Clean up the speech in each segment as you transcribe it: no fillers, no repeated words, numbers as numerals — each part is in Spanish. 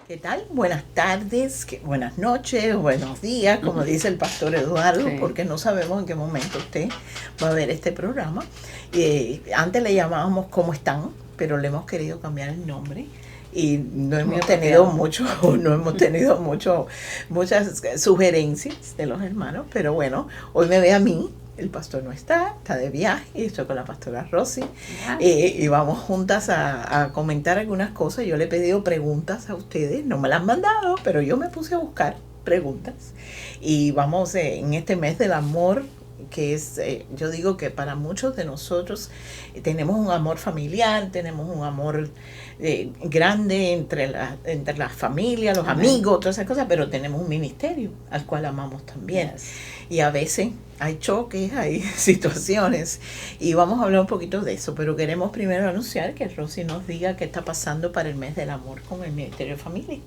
¿Qué tal? Buenas tardes, buenas noches, buenos días, como dice el pastor Eduardo, sí, porque no sabemos en qué momento usted va a ver este programa. Antes le llamábamos ¿Cómo están? Pero le hemos querido cambiar el nombre y no hemos tenido muchas sugerencias de los hermanos, pero bueno, hoy me ve a mí. El pastor no está de viaje, y estoy con la pastora Rosy, y vamos juntas a comentar algunas cosas. Yo le he pedido preguntas a ustedes, no me las han mandado, pero yo me puse a buscar preguntas, y vamos en este mes del amor, que es, yo digo que para muchos de nosotros tenemos un amor familiar, tenemos un amor grande entre la familia, los amigos, todas esas cosas, pero tenemos un ministerio al cual amamos también. Yes. Y a veces hay choques, hay situaciones, y vamos a hablar un poquito de eso, pero queremos primero anunciar que Rosy nos diga qué está pasando para el mes del amor con el Ministerio de Familia.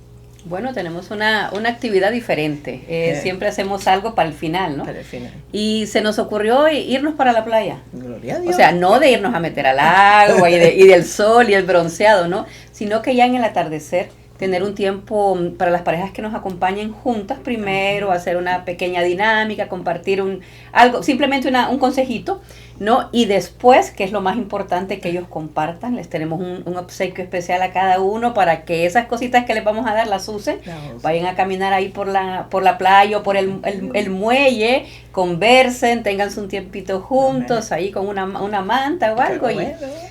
Bueno, tenemos una actividad diferente. Siempre hacemos algo para el final, ¿no? Para el final. Y se nos ocurrió irnos para la playa. Gloria a Dios. O sea, no de irnos a meter al agua y del sol y el bronceado, ¿no? Sino que ya en el atardecer tener un tiempo para las parejas que nos acompañen juntas primero, hacer una pequeña dinámica, compartir algo, simplemente un consejito, ¿no? Y después, que es lo más importante, que ellos compartan, les tenemos un obsequio especial a cada uno para que esas cositas que les vamos a dar las usen, vayan a caminar ahí por la playa o por el muelle, conversen, tengan un tiempito juntos, ahí con una manta o algo,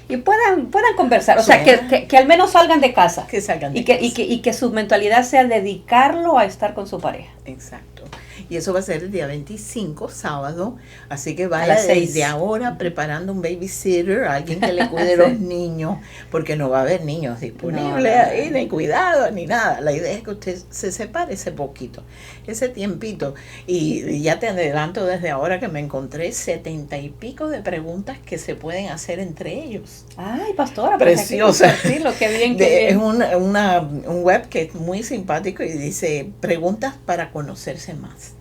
y puedan conversar, o sea, que al menos salgan de casa. Que salgan de casa. Y que su mentalidad sea dedicarlo a estar con su pareja. Exacto. Y eso va a ser el día 25, sábado, así que vaya desde ahora preparando un babysitter, alguien que le cuide a los niños, porque no va a haber niños disponibles ahí, ni cuidado, ni nada. La idea es que usted se separe ese poquito, ese tiempito. Y ya te adelanto desde ahora que me encontré 70 y pico de preguntas que se pueden hacer entre ellos. Ay, pastora, preciosa. Qué bien. Es un web que es muy simpático y dice preguntas para conocerse más.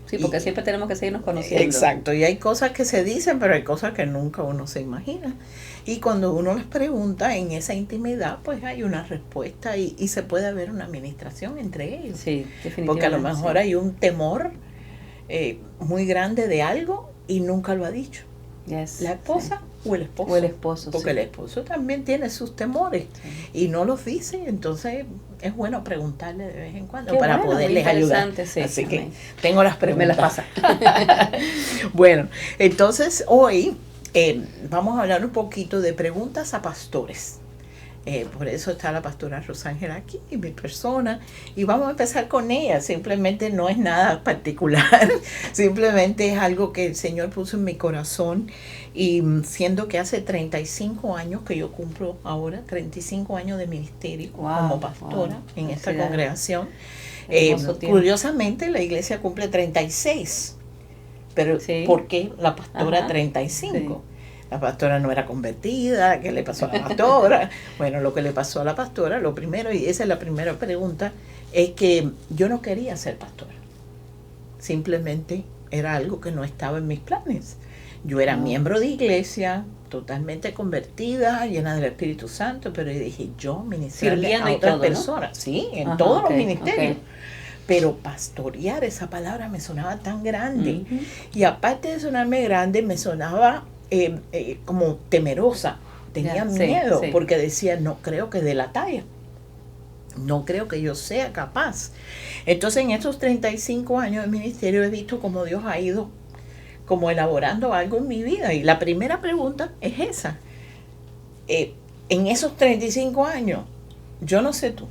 Sí, porque siempre tenemos que seguirnos conociendo. Exacto, y hay cosas que se dicen, pero hay cosas que nunca uno se imagina. Y cuando uno les pregunta en esa intimidad, pues hay una respuesta y se puede haber una administración entre ellos. Sí, definitivamente. Porque a lo mejor hay un temor muy grande de algo y nunca lo ha dicho. Yes, la esposa o el esposo. O el esposo, porque el esposo también tiene sus temores y no los dice, entonces es bueno preguntarle de vez en cuando para poderles ayudar. Sí, así que tengo las preguntas. Me las pasa. Bueno, entonces hoy vamos a hablar un poquito de preguntas a pastores. Por eso está la pastora Rosángela aquí, y mi persona, y vamos a empezar con ella. Simplemente no es nada particular, simplemente es algo que el Señor puso en mi corazón, y siendo que hace 35 años que yo cumplo ahora, 35 años de ministerio como pastora en esta congregación. Curiosamente la iglesia cumple 36, pero ¿por qué la pastora 35? Sí. La pastora no era convertida, ¿qué le pasó a la pastora? Bueno, lo que le pasó a la pastora, lo primero, y esa es la primera pregunta, es que yo no quería ser pastora. Simplemente era algo que no estaba en mis planes. Yo era miembro de iglesia, totalmente convertida, llena del Espíritu Santo, pero dije, yo ministrarle a otras personas, ¿no? Sí, en todos los ministerios. Pero pastorear, esa palabra me sonaba tan grande. Y aparte de sonarme grande, me sonaba como temerosa, tenía miedo, porque decía, no creo que dé la talla, no creo que yo sea capaz. Entonces en estos 35 años de ministerio he visto cómo Dios ha ido como elaborando algo en mi vida, y la primera pregunta es esa. En esos 35 años, yo no sé tú,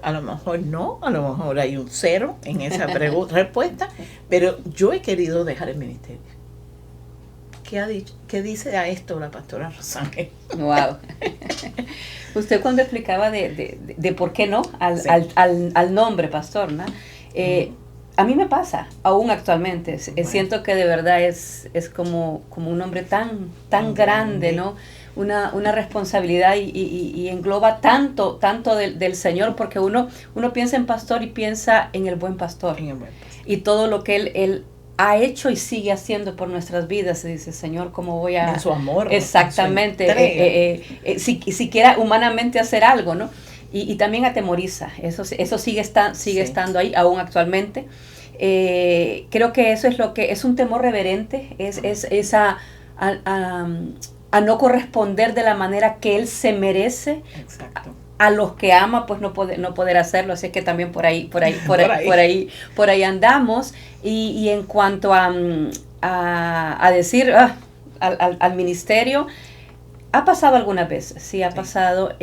a lo mejor no, a lo mejor hay un 0 en esa respuesta, pero yo he querido dejar el ministerio. ¿Qué dice a esto la pastora Rosángela? Wow. Usted cuando explicaba de por qué no al nombre pastor, ¿no? A mí me pasa, aún actualmente. Siento que de verdad es como un nombre tan grande, ¿no? Una responsabilidad y engloba tanto del Señor, porque uno piensa en pastor y piensa en el buen pastor. Y todo lo que él ha hecho y sigue haciendo por nuestras vidas. Se dice, Señor, ¿cómo voy a...? En su amor. Exactamente. Siquiera humanamente hacer algo, ¿no? y también atemoriza, eso sigue estando ahí aún actualmente. Creo que eso es lo que es un temor reverente, es a no corresponder de la manera que él se merece. Exacto. A los que ama, pues no poder hacerlo, así es que también por ahí andamos. Y en cuanto a decir al ministerio, ha pasado algunas veces, sí ha pasado,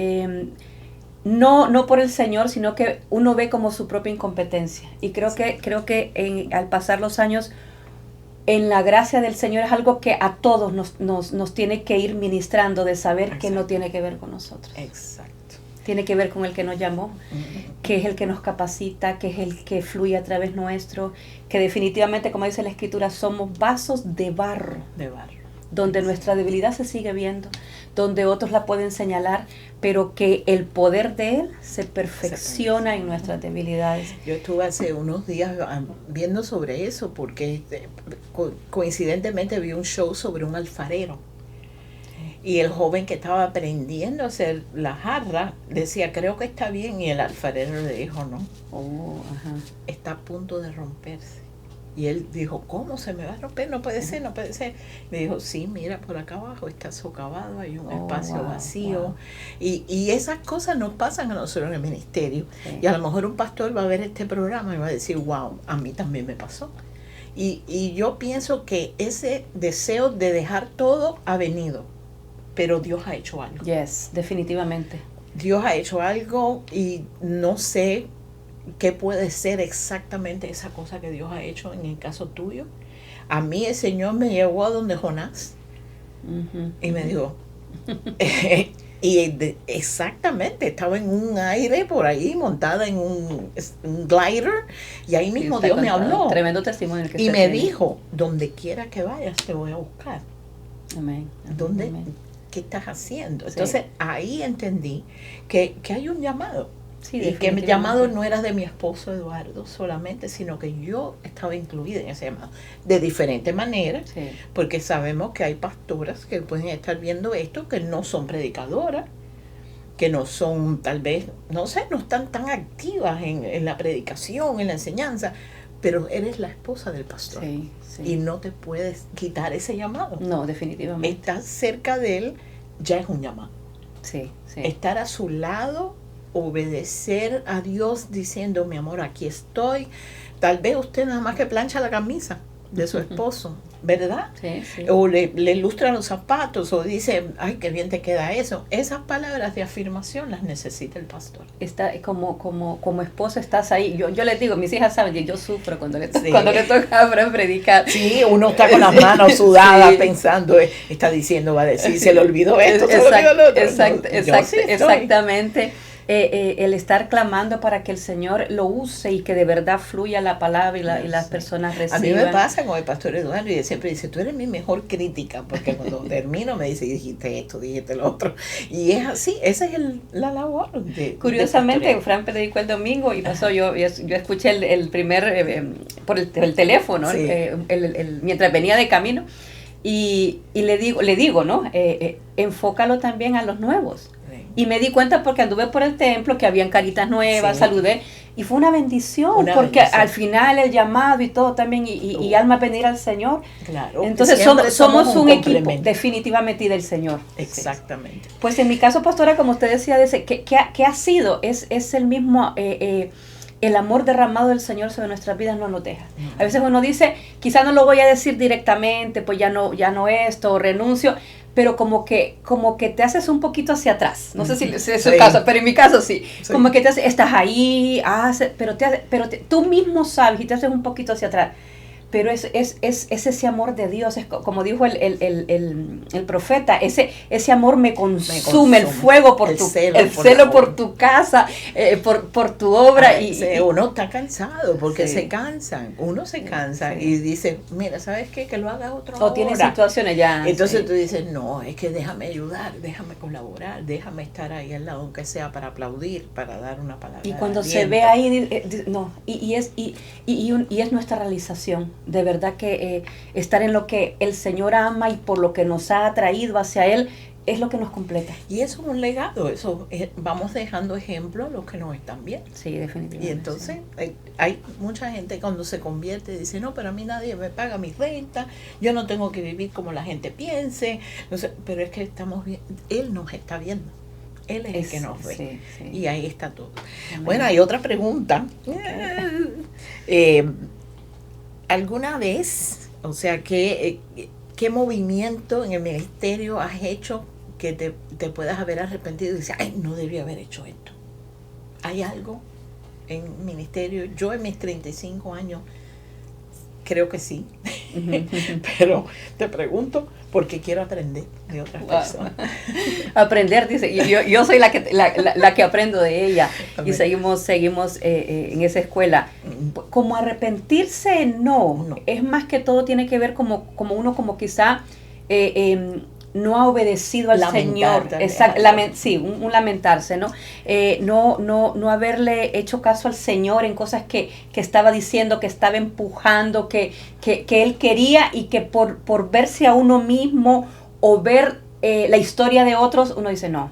no por el Señor, sino que uno ve como su propia incompetencia, y creo que al pasar los años, en la gracia del Señor, es algo que a todos nos tiene que ir ministrando, de saber Exacto. Que no tiene que ver con nosotros. Exacto. Tiene que ver con el que nos llamó, que es el que nos capacita, que es el que fluye a través nuestro, que definitivamente, como dice la Escritura, somos vasos de barro. De barro. Donde nuestra debilidad se sigue viendo, donde otros la pueden señalar, pero que el poder de Él se perfecciona en nuestras debilidades. Yo estuve hace unos días viendo sobre eso, porque coincidentemente vi un show sobre un alfarero. Y el joven que estaba aprendiendo a hacer la jarra decía, creo que está bien. Y el alfarero le dijo, no, está a punto de romperse. Y él dijo, ¿cómo se me va a romper? No puede ser, no puede ser. Me dijo, sí, mira, por acá abajo está socavado, hay un espacio vacío. Wow. Y esas cosas nos pasan a nosotros en el ministerio. Sí. Y a lo mejor un pastor va a ver este programa y va a decir, wow, a mí también me pasó. Y yo pienso que ese deseo de dejar todo ha venido. Pero Dios ha hecho algo. Yes, definitivamente. Dios ha hecho algo y no sé qué puede ser exactamente esa cosa que Dios ha hecho en el caso tuyo. A mí el Señor me llevó a donde Jonás y me dijo, exactamente, estaba en un aire por ahí, montada en un glider, y ahí mismo Dios me habló. Tremendo testimonio. Y me dijo, donde quiera que vayas te voy a buscar. Amén. ¿Dónde? ¿Qué estás haciendo? Entonces ahí entendí que hay un llamado. Sí, y que el llamado no era de mi esposo Eduardo solamente, sino que yo estaba incluida en ese llamado. De diferente manera, porque sabemos que hay pastoras que pueden estar viendo esto, que no son predicadoras, que no son, tal vez, no sé, no están tan activas en la predicación, en la enseñanza, pero eres la esposa del pastor. Sí. Y no te puedes quitar ese llamado. No, definitivamente. Estar cerca de él ya es un llamado. Sí. Estar a su lado, obedecer a Dios diciendo, mi amor, aquí estoy. Tal vez usted nada más que plancha la camisa de su esposo, ¿verdad? Sí. O le ilustra los zapatos, o dice, ay, qué bien te queda eso. Esas palabras de afirmación las necesita el pastor. Está como esposa estás ahí. Yo les digo, mis hijas saben que yo sufro cuando le toca predicar. Sí, uno está con las manos sudadas pensando, está diciendo, va a decir, se le olvidó esto, se le olvidó lo otro. Exactamente. El estar clamando para que el Señor lo use y que de verdad fluya la palabra y las personas reciban. A mí me pasa con el pastor Eduardo y él siempre dice, tú eres mi mejor crítica, porque cuando termino me dice, dijiste esto, dijiste lo otro. Y es así, esa es la labor. Curiosamente, Fran predicó el domingo y pasó, yo escuché el primer, por el teléfono, sí. Mientras venía de camino, y le digo, ¿no? Enfócalo también a los nuevos. Y me di cuenta porque anduve por el templo que habían caritas nuevas, saludé, y fue una bendición, porque al final el llamado y todo también, y alma venir al Señor. Claro. Entonces somos un equipo definitivamente y del Señor. Exactamente. Sí. Pues en mi caso, pastora, como usted decía, ¿qué ha sido? Es el mismo... el amor derramado del Señor sobre nuestras vidas no nos deja. A veces uno dice, quizás no lo voy a decir directamente, pues ya no esto, renuncio, pero como que te haces un poquito hacia atrás. No sé si es su caso, pero en mi caso sí. Como que estás ahí, pero tú mismo sabes y te haces un poquito hacia atrás. Pero es ese amor de Dios, es como dijo el profeta, ese amor me consume, el fuego por el celo por tu casa, por tu obra. Uno está cansado, porque se cansan, uno se cansa y dice, mira, ¿sabes qué? Que lo haga otro o tiene situaciones ya. Entonces tú dices, no, es que déjame ayudar, déjame colaborar, déjame estar ahí al lado, aunque sea para aplaudir, para dar una palabra. Y cuando se ve ahí, no, y es nuestra realización. De verdad que estar en lo que el Señor ama y por lo que nos ha atraído hacia Él es lo que nos completa. Y eso es un legado, eso vamos dejando ejemplos a los que nos están viendo. Sí, definitivamente. Y entonces hay mucha gente cuando se convierte dice, no, pero a mí nadie me paga mi renta, yo no tengo que vivir como la gente piense, no sé, pero es que estamos bien, Él nos está viendo. Él es el que nos ve. Sí, sí. Y ahí está todo. Amén. Bueno, hay otra pregunta. Okay. ¿Alguna vez, o sea, qué movimiento en el ministerio has hecho que te puedas haber arrepentido y dices, ay, no debía haber hecho esto? ¿Hay algo en el ministerio? Yo en mis 35 años creo que sí. Pero te pregunto porque quiero aprender de otras personas. Aprender, dice, yo soy la que aprendo de ella. Y seguimos en esa escuela. Como arrepentirse, no. Es más que todo tiene que ver como uno como quizá no ha obedecido al Señor. Sí, un lamentarse, ¿no? No haberle hecho caso al Señor en cosas que estaba diciendo, que estaba empujando, que Él quería, y que por verse a uno mismo o ver la historia de otros, uno dice no,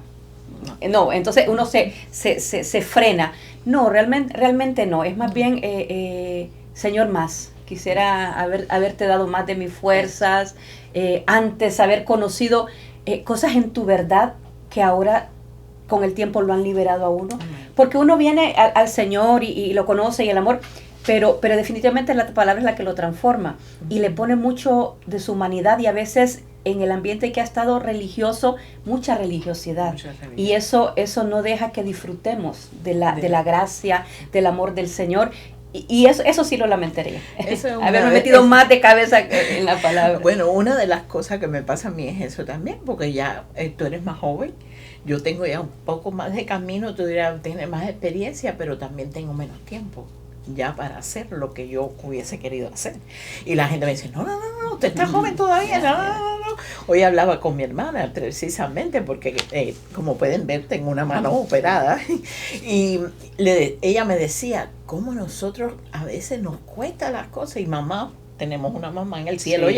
entonces uno se frena. No, realmente no, es más bien, Señor, más. Quisiera haberte dado más de mis fuerzas, antes haber conocido cosas en tu verdad que ahora con el tiempo lo han liberado a uno. Porque uno viene al Señor y lo conoce y el amor, pero definitivamente la palabra es la que lo transforma y le pone mucho de su humanidad, y a veces en el ambiente que ha estado religioso, mucha religiosidad. Y eso no deja que disfrutemos de la gracia, del amor del Señor. Y eso sí lo lamentaría. Haberme metido más de cabeza en la palabra. Bueno, una de las cosas que me pasa a mí es eso también, porque ya tú eres más joven, yo tengo ya un poco más de camino, tú dirás, tienes más experiencia, pero también tengo menos tiempo ya para hacer lo que yo hubiese querido hacer. Y la gente me dice, no, usted está joven todavía, no. Hoy hablaba con mi hermana precisamente porque, como pueden ver, tengo una mano operada y ella me decía, cómo nosotros a veces nos cuesta las cosas, y mamá, tenemos una mamá en el cielo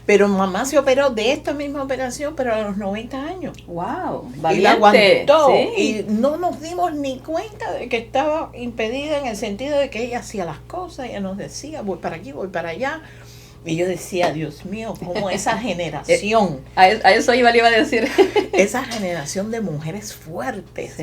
pero mamá se operó de esta misma operación, pero a los 90 años. ¡Wow! Y la aguantó, y no nos dimos ni cuenta de que estaba impedida, en el sentido de que ella hacía las cosas, ella nos decía, voy para aquí, voy para allá. Y yo decía, Dios mío, cómo esa generación. A eso iba a decir. Esa generación de mujeres fuertes,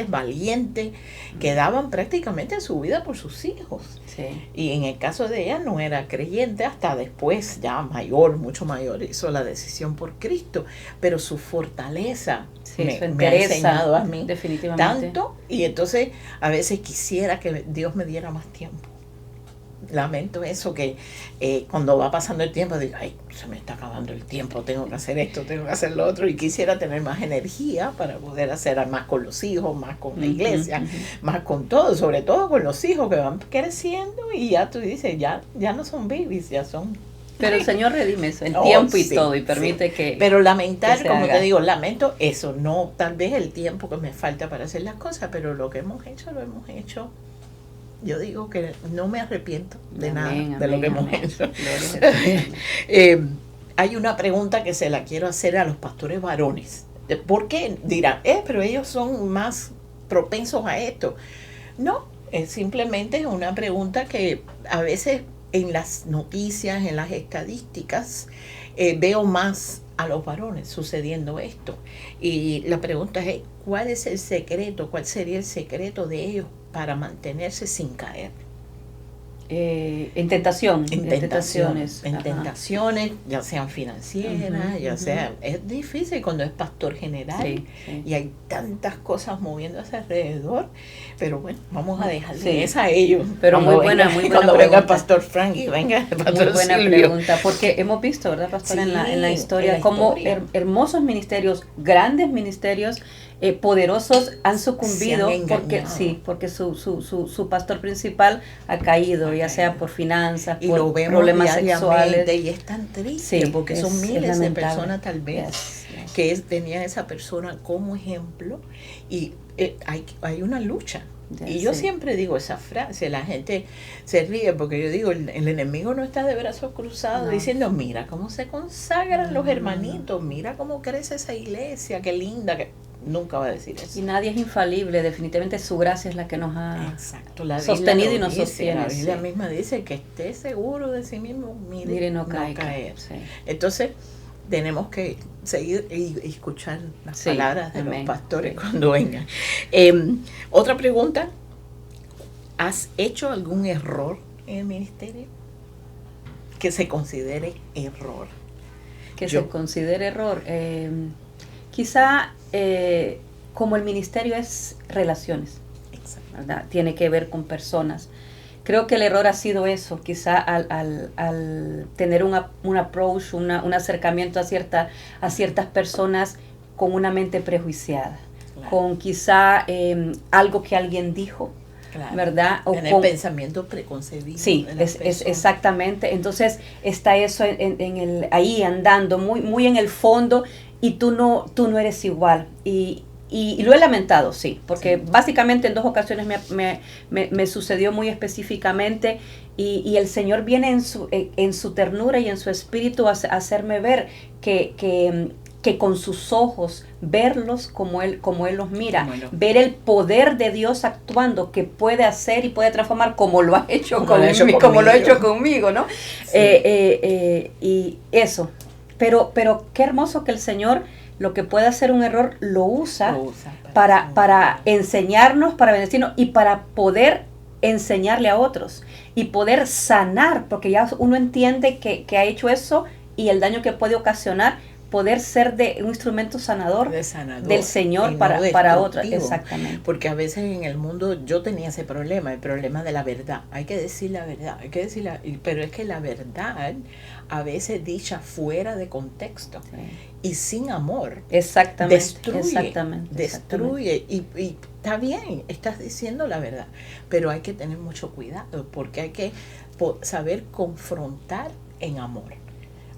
valientes, que daban prácticamente su vida por sus hijos. Sí. Y en el caso de ella no era creyente, hasta después, ya mayor, mucho mayor, hizo la decisión por Cristo. Pero su fortaleza me ha enseñado a mí definitivamente tanto. Y entonces a veces quisiera que Dios me diera más tiempo. Lamento eso, que cuando va pasando el tiempo digo, ay, se me está acabando el tiempo, tengo que hacer esto, tengo que hacer lo otro, y quisiera tener más energía para poder hacer más con los hijos, más con la iglesia, más con todo, sobre todo con los hijos que van creciendo, y ya tú dices, ya no son babies, ya son... Pero el Señor redime eso, el tiempo y todo, y permite que... Pero lamentar, que como te digo, lamento eso, no tal vez el tiempo que me falta para hacer las cosas, pero lo que hemos hecho, lo hemos hecho. Yo digo que no me arrepiento de nada de lo que hemos hecho. Hay una pregunta que se la quiero hacer a los pastores varones. ¿Por qué? Dirán, pero ellos son más propensos a esto. No, es simplemente una pregunta que a veces en las noticias, en las estadísticas, veo más a los varones sucediendo esto. Y la pregunta es, ¿cuál es el secreto? ¿Cuál sería el secreto de ellos para mantenerse sin caer? En tentaciones, ya sean financieras, ya sean... Es difícil cuando es pastor general y hay tantas cosas moviéndose alrededor, pero bueno, vamos a dejarle esa a ellos. Pero muy buena cuando venga el pastor Frank y venga el pastor Muy buena Silvio. Pregunta, porque hemos visto, ¿verdad, pastor, en la historia, cómo hermosos ministerios, grandes ministerios, poderosos han sucumbido porque su pastor principal ha caído, ya sea por finanzas, y por lo vemos problemas sexuales, y es tan triste porque son miles de personas tal vez que tenían esa persona como ejemplo, y hay una lucha Y yo siempre digo esa frase, la gente se ríe porque yo digo, el enemigo no está de brazos cruzados diciendo, mira cómo se consagran los hermanitos, mira cómo crece esa iglesia, qué linda, que nunca va a decir eso. Y nadie es infalible, definitivamente su gracia es la que nos ha la sostenido y nos sostiene. La Biblia misma dice que esté seguro de sí mismo, mire no caer. Sí. Entonces, tenemos que seguir y escuchar las palabras de los pastores cuando vengan. Otra pregunta, ¿has hecho algún error en el ministerio? Que se considere error. Se considere error. Quizá como el ministerio es relaciones, ¿verdad? Tiene que ver con personas. Creo que el error ha sido eso, quizá al tener un approach, un acercamiento a ciertas personas con una mente prejuiciada, con quizá algo que alguien dijo, ¿verdad? O tener pensamiento preconcebido. Sí, es exactamente. Entonces está eso ahí andando, muy en el fondo, y tú no eres igual. Y lo he lamentado, sí, porque básicamente en 2 ocasiones me sucedió muy específicamente, y el Señor viene en su ternura y en su espíritu a hacerme ver que con sus ojos, verlos como Él los mira, ver el poder de Dios actuando, que puede hacer y puede transformar como lo ha hecho conmigo, ¿no? Sí. Y eso, pero qué hermoso que el Señor, lo que puede hacer un error, lo usa para enseñarnos, para bendecirnos y para poder enseñarle a otros y poder sanar, porque ya uno entiende que ha hecho eso y el daño que puede ocasionar, poder ser de un instrumento sanador del Señor para otros. Exactamente. Porque a veces en el mundo yo tenía ese problema, el problema de la verdad. Hay que decir la verdad, pero es que la verdad a veces dicha fuera de contexto y sin amor destruye. Y está bien, estás diciendo la verdad, pero hay que tener mucho cuidado porque hay que saber confrontar en amor.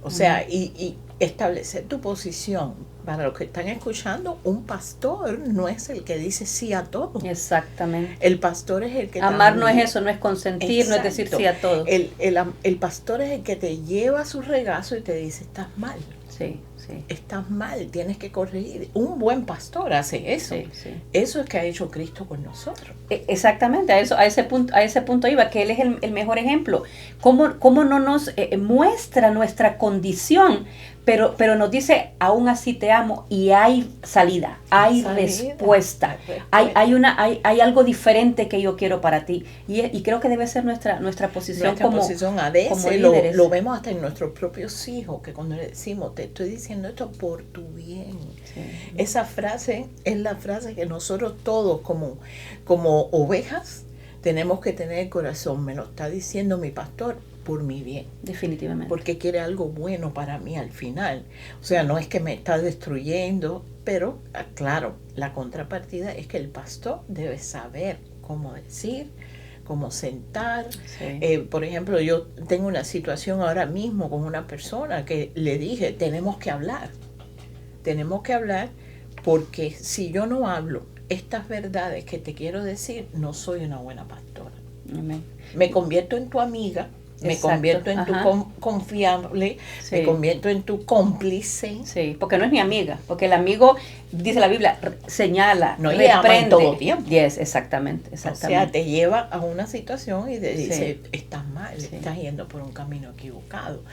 O sea, y establecer tu posición. Para los que están escuchando, un pastor no es el que dice sí a todo. Exactamente. El pastor es el que amar también, no es eso, no es consentir, no es decir sí a todo. El pastor es el que te lleva a su regazo y te dice, estás mal. Sí. Estás mal, tienes que corregir. Un buen pastor hace eso. Sí. Eso es que ha hecho Cristo con nosotros. Exactamente, a ese punto iba, que Él es el mejor ejemplo. ¿Cómo no nos muestra nuestra condición, pero nos dice, aún así te amo, y hay salida, hay respuesta, hay algo diferente que yo quiero para ti, y creo que debe ser nuestra posición como a veces como líderes. Lo vemos hasta en nuestros propios hijos, que cuando le decimos, te estoy diciendo esto por tu bien. Sí. Esa frase es la frase que nosotros todos como ovejas tenemos que tener el corazón. Me lo está diciendo mi pastor por mi bien. Definitivamente. Porque quiere algo bueno para mí al final. O sea, no es que me está destruyendo, pero claro, la contrapartida es que el pastor debe saber cómo decir, cómo sentar. Sí. Por ejemplo, yo tengo una situación ahora mismo con una persona que le dije, tenemos que hablar porque si yo no hablo estas verdades que te quiero decir, no soy una buena pastora. Amén. Me convierto en tu amiga, me convierto en tu confiable, me convierto en tu cómplice. Sí, porque no es mi amiga, porque el amigo, dice la Biblia, señala, reprende todo el tiempo. Yes, exactamente. O sea, te lleva a una situación y te dice, estás mal, estás yendo por un camino equivocado.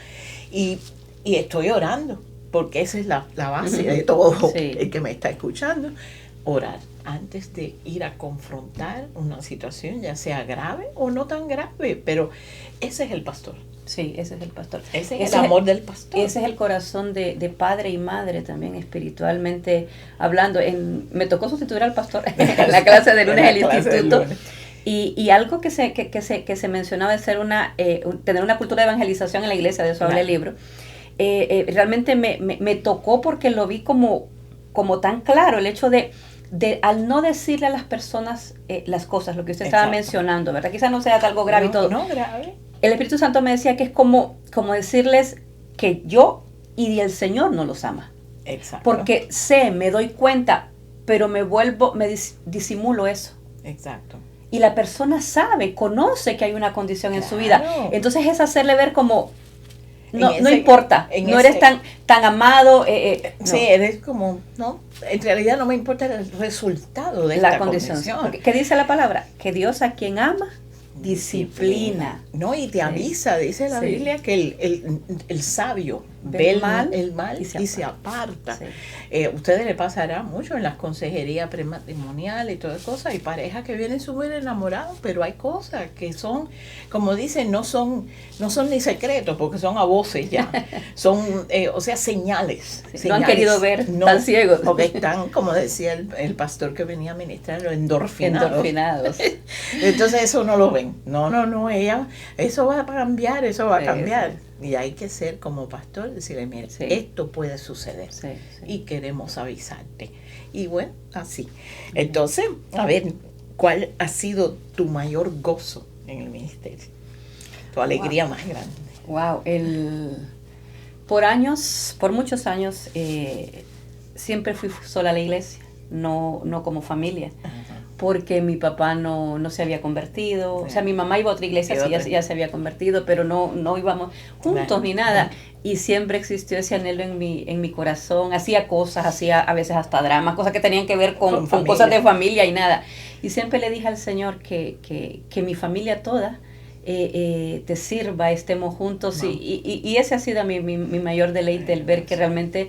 Y estoy orando, porque esa es la base de todo el que me está escuchando. Orar antes de ir a confrontar una situación, ya sea grave o no tan grave, pero ese es el pastor. Sí, ese es el pastor. Ese es el amor del pastor. Ese es el corazón de padre y madre también, espiritualmente hablando. Me tocó sustituir al pastor en la clase de lunes del instituto. Y algo que se mencionaba es tener una cultura de evangelización en la iglesia, de eso habla el libro. Realmente me tocó porque lo vi como tan claro, el hecho de al no decirle a las personas las cosas, lo que usted estaba mencionando, ¿verdad? Quizás no sea algo grave y todo. No, grave. El Espíritu Santo me decía que es como decirles que yo y el Señor no los ama. Exacto. Porque me doy cuenta, pero me disimulo eso. Exacto. Y la persona sabe, conoce que hay una condición en su vida. Entonces es hacerle ver como, no importa, no eres tan amado. No. Sí, eres como, no, en realidad no me importa el resultado de esta condición. ¿Qué dice la palabra? Que Dios a quien ama, disciplina. No, y te avisa, dice la Biblia, que el sabio ve el mal y se aparta. Sí. Ustedes le pasará mucho en las consejerías prematrimoniales y todas cosas. Hay parejas que vienen súper enamorados, pero hay cosas que son, como dicen, no son ni secretos, porque son a voces ya. Son, o sea, señales. No han querido ver, están ciegos. Porque están, como decía el pastor que venía a ministrar, endorfinados. Entonces eso no lo ven. No, eso va a cambiar, eso va a cambiar. Y hay que ser como pastor, decirle, mira, esto puede suceder y queremos avisarte. Y bueno, así. Entonces, a ver, ¿cuál ha sido tu mayor gozo en el ministerio? Tu alegría más grande. Wow, por muchos años, siempre fui sola a la iglesia, no como familia. Porque mi papá no se había convertido, o sea, mi mamá iba a otra iglesia, sí, ya se había convertido, pero no íbamos juntos ni nada, y siempre existió ese anhelo en mi corazón. Hacía cosas, hacía a veces hasta dramas, cosas que tenían que ver con cosas de familia y nada, y siempre le dije al Señor que mi familia toda te sirva, estemos juntos, y ese ha sido mi mayor deleite, el ver que realmente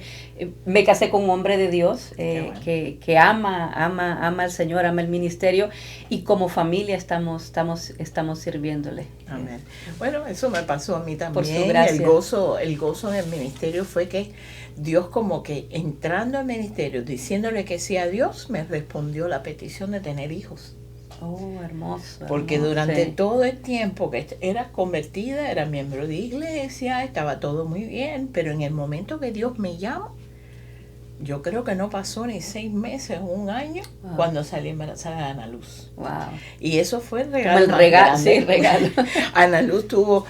me casé con un hombre de Dios, que ama al Señor, ama el ministerio, y como familia estamos sirviéndole. Amén. Bueno, eso me pasó a mí también. Por su gracia. El gozo en el ministerio fue que Dios, como que entrando al ministerio, diciéndole que sí a Dios, me respondió la petición de tener hijos. Oh, hermoso. Porque durante todo el tiempo que era convertida, era miembro de iglesia, estaba todo muy bien, pero en el momento que Dios me llama, yo creo que no pasó ni 6 meses o un año cuando salí embarazada de Ana Luz. Wow. Y eso fue el regalo. Como el regalo, sí, el regalo. Ana Luz tuvo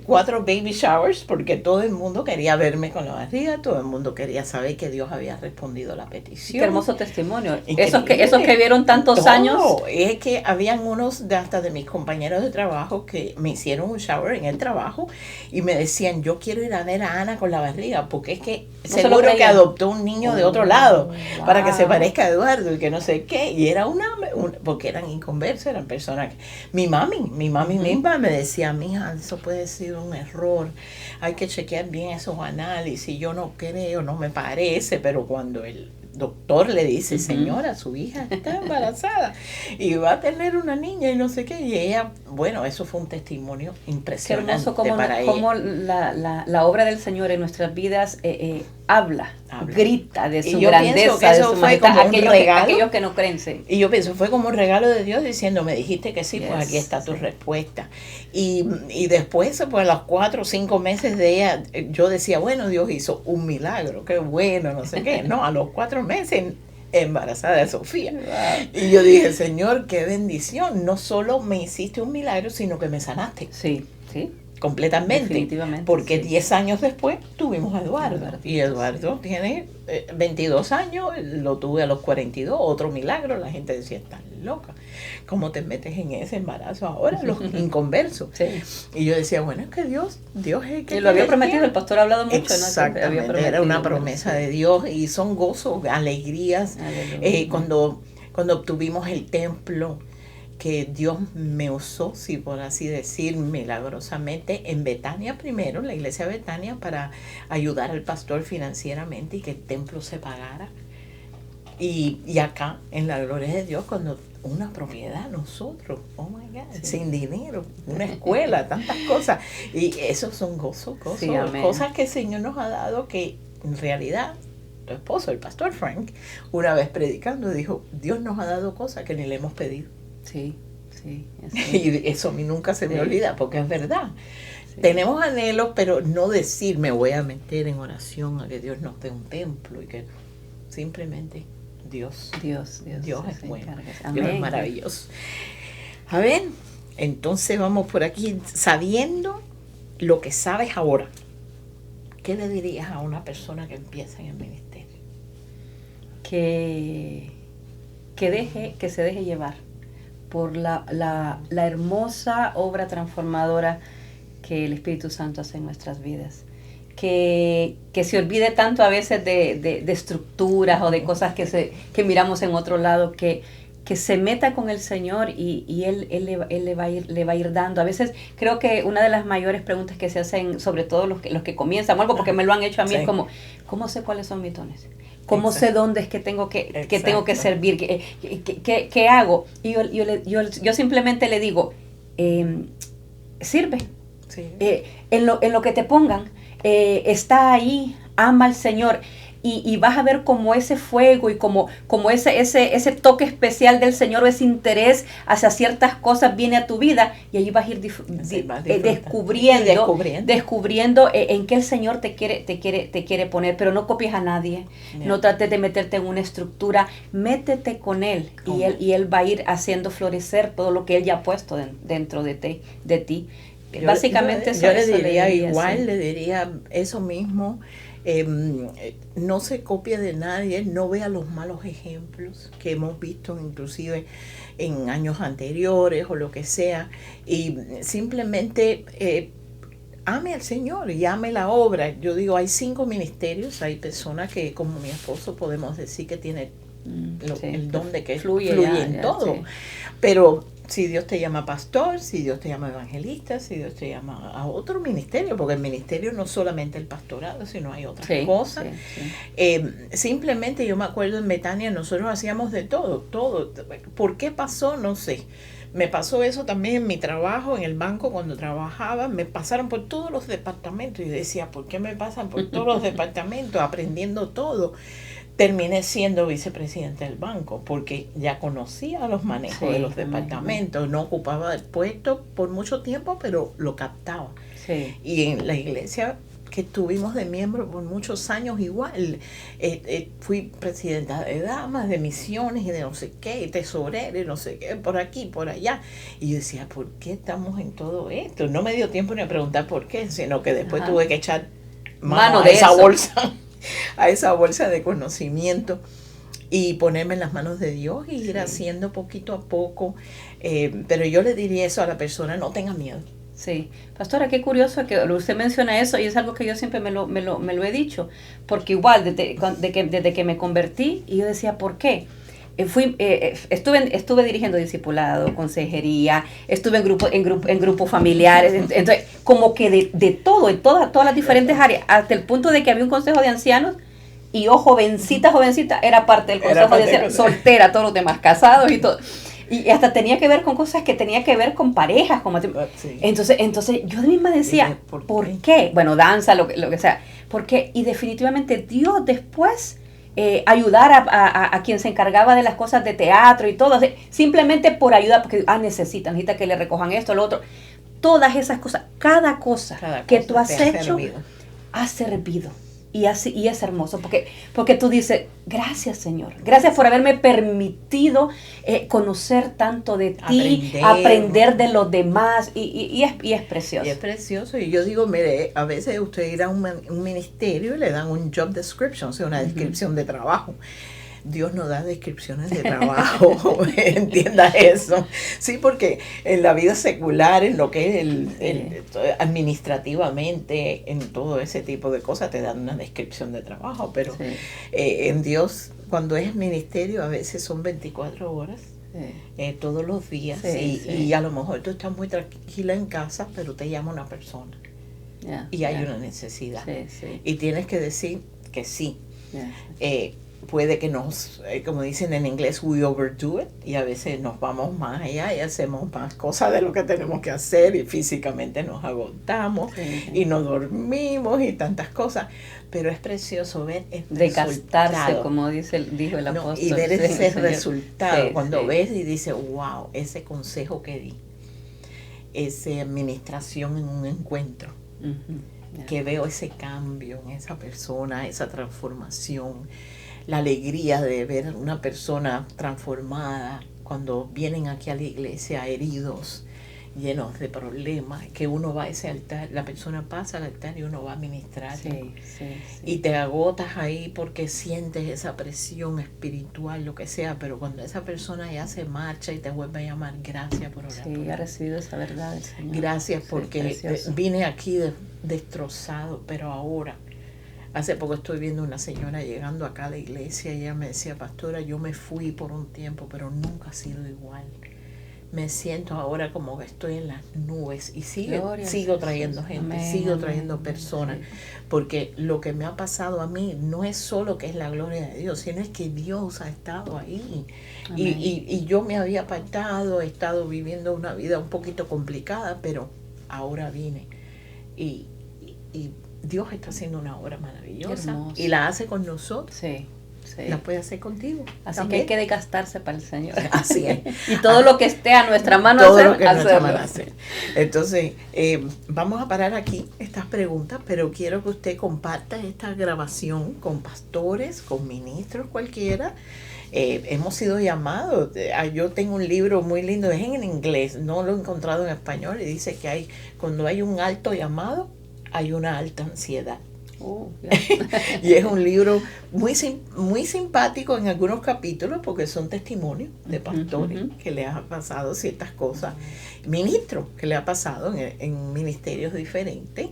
4 baby showers porque todo el mundo quería verme con la barriga, todo el mundo quería saber que Dios había respondido la petición. Qué hermoso testimonio. Esos que vieron tantos años. Es que habían unos hasta de mis compañeros de trabajo que me hicieron un shower en el trabajo y me decían, yo quiero ir a ver a Ana con la barriga, porque es que seguro que adoptó un niño de otro lado, para que se parezca a Eduardo y que no sé qué, y era porque eran inconversos, eran personas que, mi mami misma me decía, mija, eso puede ser un error, hay que chequear bien esos análisis, yo no creo, no me parece, pero cuando el doctor le dice, señora, su hija está embarazada y va a tener una niña y no sé qué, y ella, bueno, eso fue un testimonio impresionante. Qué hermoso como la obra del Señor en nuestras vidas habla, grita de su grandeza, que eso de su fue majestad, como un regalo, aquellos que no creen. Sí. Y yo pienso, fue como un regalo de Dios diciendo, me dijiste que sí, pues aquí está tu respuesta. Y después, pues a los 4 o 5 meses de ella, yo decía, bueno, Dios hizo un milagro, qué bueno, no sé qué. No, a los 4 meses embarazada de Sofía. Wow. Y yo dije, Señor, qué bendición, no solo me hiciste un milagro, sino que me sanaste. Sí. Completamente. Definitivamente. Porque 10 años después tuvimos a Eduardo. Y Eduardo tiene 22 años, lo tuve a los 42, otro milagro. La gente decía, estás loca, ¿cómo te metes en ese embarazo ahora? Los inconversos. Sí. Y yo decía, bueno, es que Dios es el que... Y lo había prometido, el pastor ha hablado mucho. Exactamente, ¿no? Era una promesa de Dios y son gozos, alegrías. Cuando obtuvimos el templo, que Dios me usó, si por así decir, milagrosamente en Betania primero, la iglesia de Betania, para ayudar al pastor financieramente y que el templo se pagara. Y acá, en la gloria de Dios, cuando una propiedad nosotros, oh my God, sin dinero, una escuela, tantas cosas. Y esos son gozos, sí, cosas que el Señor nos ha dado que en realidad, tu esposo, el pastor Frank, una vez predicando, dijo, Dios nos ha dado cosas que ni le hemos pedido. Sí. Y eso a mí nunca se me olvida, porque es verdad. Sí. Tenemos anhelos, pero no decir, me voy a meter en oración a que Dios nos dé un templo, y que simplemente Dios es bueno. Dios es maravilloso. A ver, entonces vamos por aquí, sabiendo lo que sabes ahora, ¿qué le dirías a una persona que empieza en el ministerio? Que se deje llevar por la hermosa obra transformadora que el Espíritu Santo hace en nuestras vidas. Que se olvide tanto a veces de estructuras o de cosas que miramos en otro lado, que se meta con el Señor y Él le va a ir dando. A veces creo que una de las mayores preguntas que se hacen, sobre todo los que comienzan o algo, porque me lo han hecho a mí, es como, ¿cómo sé cuáles son mis dones? ¿Cómo sé dónde es que tengo que servir? ¿Qué hago? Y yo simplemente le digo, sirve. Sí. En lo que te pongan, está ahí, ama al Señor. Y vas a ver como ese fuego y como ese toque especial del Señor, o ese interés hacia ciertas cosas viene a tu vida, y ahí vas a ir descubriendo en qué el Señor te quiere poner. Pero no copies a nadie, no trates de meterte en una estructura, métete con Él y Él va a ir haciendo florecer todo lo que Él ya ha puesto dentro de ti. Básicamente yo le diría igual, le diría eso mismo. No se copia de nadie, no vea los malos ejemplos que hemos visto inclusive en años anteriores o lo que sea, y simplemente ame al Señor y ame la obra. Yo digo, hay 5 ministerios, hay personas que, como mi esposo, podemos decir que tiene el don de que fluye en todo, sí. Pero si Dios te llama pastor, si Dios te llama evangelista, si Dios te llama a otro ministerio, porque el ministerio no es solamente el pastorado, sino hay otras cosas. Simplemente yo me acuerdo en Betania nosotros hacíamos de todo. ¿Por qué pasó? No sé. Me pasó eso también en mi trabajo, en el banco cuando trabajaba, me pasaron por todos los departamentos y decía, ¿por qué me pasan por todos los departamentos aprendiendo todo? Terminé siendo vicepresidente del banco porque ya conocía los manejos de los departamentos, no ocupaba el puesto por mucho tiempo, pero lo captaba. Sí. Y en la iglesia que estuvimos de miembro por muchos años igual, fui presidenta de damas, de misiones y de no sé qué, y tesorera y no sé qué, por aquí, por allá. Y yo decía, ¿por qué estamos en todo esto? No me dio tiempo ni a preguntar por qué, sino que después tuve que echar mano de esa bolsa. A esa bolsa de conocimiento y ponerme en las manos de Dios y ir haciendo poquito a poco, pero yo le diría eso a la persona, no tenga miedo. Sí, pastora, qué curioso que usted menciona eso, y es algo que yo siempre me lo he dicho, porque igual desde que me convertí, y yo decía, ¿por qué? Estuve dirigiendo discipulado, consejería, estuve en grupos familiares, entonces como que de todo, en todas las diferentes áreas, hasta el punto de que había un consejo de ancianos y yo jovencita, era parte del consejo de ancianos, soltera, todos los demás casados y todo. Y hasta tenía que ver con cosas que tenía que ver con parejas, sí. Entonces yo misma decía, ¿por qué? Bueno, danza, lo que sea, ¿por qué? Y definitivamente Dios después ayudar a quien se encargaba de las cosas de teatro y todo, simplemente por ayuda, porque necesita que le recojan esto, lo otro, todas esas cosas, cada cosa que tú has hecho, ha servido. Y es hermoso, porque tú dices, gracias Señor, gracias por haberme permitido conocer tanto de ti, aprender de los demás, y es precioso. Y es precioso, y yo digo, mire, a veces usted irá a un ministerio y le dan un job description, o sea, una descripción de trabajo. Dios no da descripciones de trabajo, entienda eso. Sí, porque en la vida secular, en lo que es administrativamente, en todo ese tipo de cosas, te dan una descripción de trabajo, pero en Dios, cuando es ministerio, a veces son 24 horas. Todos los días, y a lo mejor tú estás muy tranquila en casa, pero te llama una persona y hay una necesidad y tienes que decir que sí. Puede que como dicen en inglés, we overdo it, y a veces nos vamos más allá y hacemos más cosas de lo que tenemos que hacer y físicamente nos agotamos y no dormimos y tantas cosas, pero es precioso ver desgastarse, como dijo el apóstol, y ver ese resultado cuando ves y dices, wow, ese consejo que di, esa administración en un encuentro, que veo ese cambio en esa persona, esa transformación, la alegría de ver una persona transformada cuando vienen aquí a la iglesia heridos llenos de problemas, que uno va a ese altar, la persona pasa al altar y uno va a ministrar. Sí. Y te agotas ahí porque sientes esa presión espiritual, lo que sea, pero cuando esa persona ya se marcha y te vuelve a llamar, gracias por orar. Sí, ha recibido esa verdad del Señor. Gracias porque vine aquí destrozado, pero ahora, hace poco estoy viendo una señora llegando acá a la iglesia y ella me decía, pastora, yo me fui por un tiempo, pero nunca ha sido igual. Me siento ahora como que estoy en las nubes y sigo trayendo gente, sigo trayendo personas, porque lo que me ha pasado a mí no es solo que es la gloria de Dios, sino es que Dios ha estado ahí. Y yo me había apartado, he estado viviendo una vida un poquito complicada, pero ahora vine y Dios está haciendo una obra maravillosa y la hace con nosotros. Sí. La puede hacer contigo. Así también. que hay que desgastarse para el Señor. Así es. Y todo lo que esté a nuestra mano todo hacer, lo que hacerlo. nuestra mano hacer. Entonces, vamos a parar aquí estas preguntas, pero quiero que usted comparta esta grabación con pastores, con ministros cualquiera. Hemos sido llamados. Yo tengo un libro muy lindo, es en inglés, no lo he encontrado en español, y dice que cuando hay un alto llamado, hay una alta ansiedad. Y es un libro muy simpático en algunos capítulos porque son testimonios de pastores que le han pasado ciertas cosas, ministros que le ha pasado en ministerios diferentes,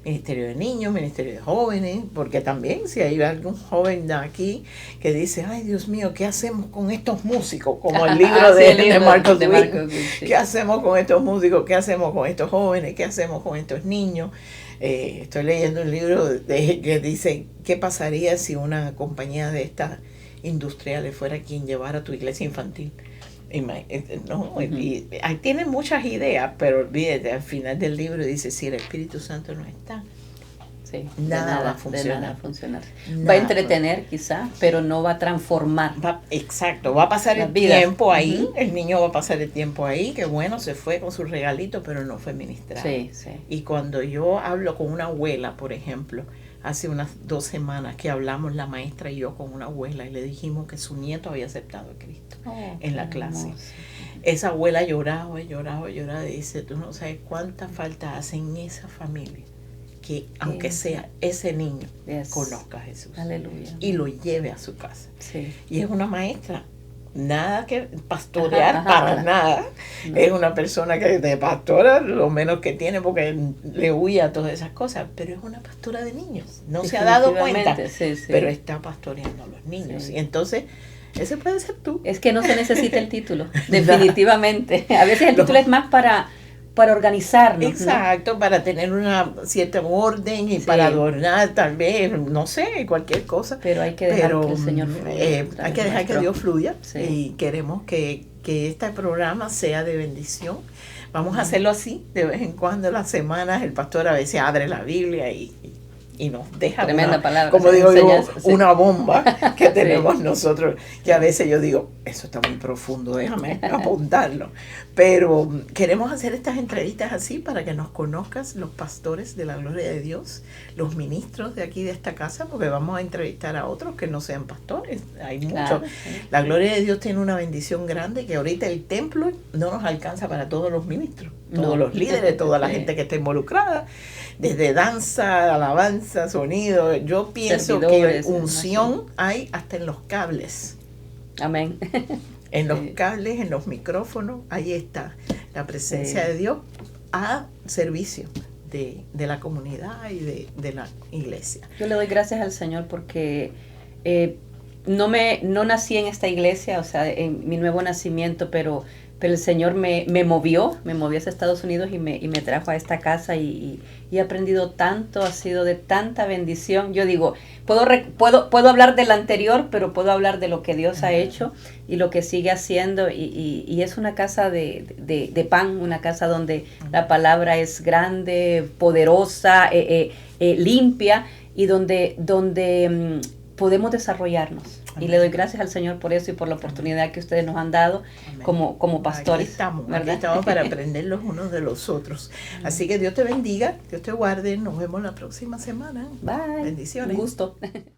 ministerio de niños, ministerio de jóvenes, porque también si hay algún joven de aquí que dice, ay Dios mío, ¿qué hacemos con estos músicos? Como el libro de Marcos Witt. ¿Qué hacemos con estos músicos? ¿Qué hacemos con estos jóvenes? ¿Qué hacemos con estos niños? Estoy leyendo un libro que dice qué pasaría si una compañía de estas industriales fuera quien llevara tu iglesia infantil. Y ahí tiene muchas ideas, pero olvídate, al final del libro dice, si el Espíritu Santo no está, nada va a funcionar. Va a entretener quizá, pero no va a transformar. Exacto, va a pasar el tiempo ahí, el niño va a pasar el tiempo ahí, que bueno, se fue con su regalito, pero no fue ministrado. Y cuando yo hablo con una abuela, por ejemplo, hace unas 2 semanas que hablamos la maestra y yo con una abuela y le dijimos que su nieto había aceptado a Cristo en la clase. Esa abuela lloraba y dice, tú no sabes cuánta falta hace en esa familia que aunque sea ese niño conozca a Jesús. Aleluya. Y lo lleve a su casa. Y es una maestra, nada que pastorear para nada. No. Es una persona que de pastora lo menos que tiene porque le huye a todas esas cosas, pero es una pastora de niños. No se ha dado cuenta, pero está pastoreando a los niños. Y entonces, ese puede ser tú. Es que no se necesita el título, definitivamente. A veces el título es más para organizarnos. Exacto, ¿no? Para tener una cierta orden y para adornar tal vez, no sé, cualquier cosa. Pero hay que dejar que el Señor fluya. Hay que dejar que Dios fluya y queremos que este programa sea de bendición. Vamos a hacerlo así, de vez en cuando, las semanas, el pastor a veces abre la Biblia y nos deja tremenda palabra, como digo yo, una bomba que tenemos nosotros, que a veces yo digo, eso está muy profundo, déjame apuntarlo. Pero queremos hacer estas entrevistas así para que nos conozcas los pastores de la gloria de Dios, los ministros de aquí de esta casa, porque vamos a entrevistar a otros que no sean pastores, hay muchos. La gloria de Dios tiene una bendición grande que ahorita el templo no nos alcanza para todos los ministros, todos los líderes, toda la gente que está involucrada, desde danza, alabanza, sonido. Yo pienso que unción hay hasta en los cables. Amén. En los cables, en los micrófonos, ahí está la presencia de Dios a servicio de la comunidad y de la iglesia. Yo le doy gracias al Señor porque no nací en esta iglesia, o sea, en mi nuevo nacimiento, pero el Señor me movió hacia Estados Unidos y me trajo a esta casa y he aprendido tanto, ha sido de tanta bendición. Yo digo, puedo hablar del anterior, pero puedo hablar de lo que Dios ha hecho y lo que sigue haciendo y es una casa de pan, una casa donde la palabra es grande, poderosa, limpia y donde podemos desarrollarnos. Amén. Y le doy gracias al Señor por eso y por la oportunidad que ustedes nos han dado como pastores. Aquí estamos para aprender los unos de los otros. Así que Dios te bendiga, Dios te guarde. Nos vemos la próxima semana. Bye. Bendiciones. Un gusto.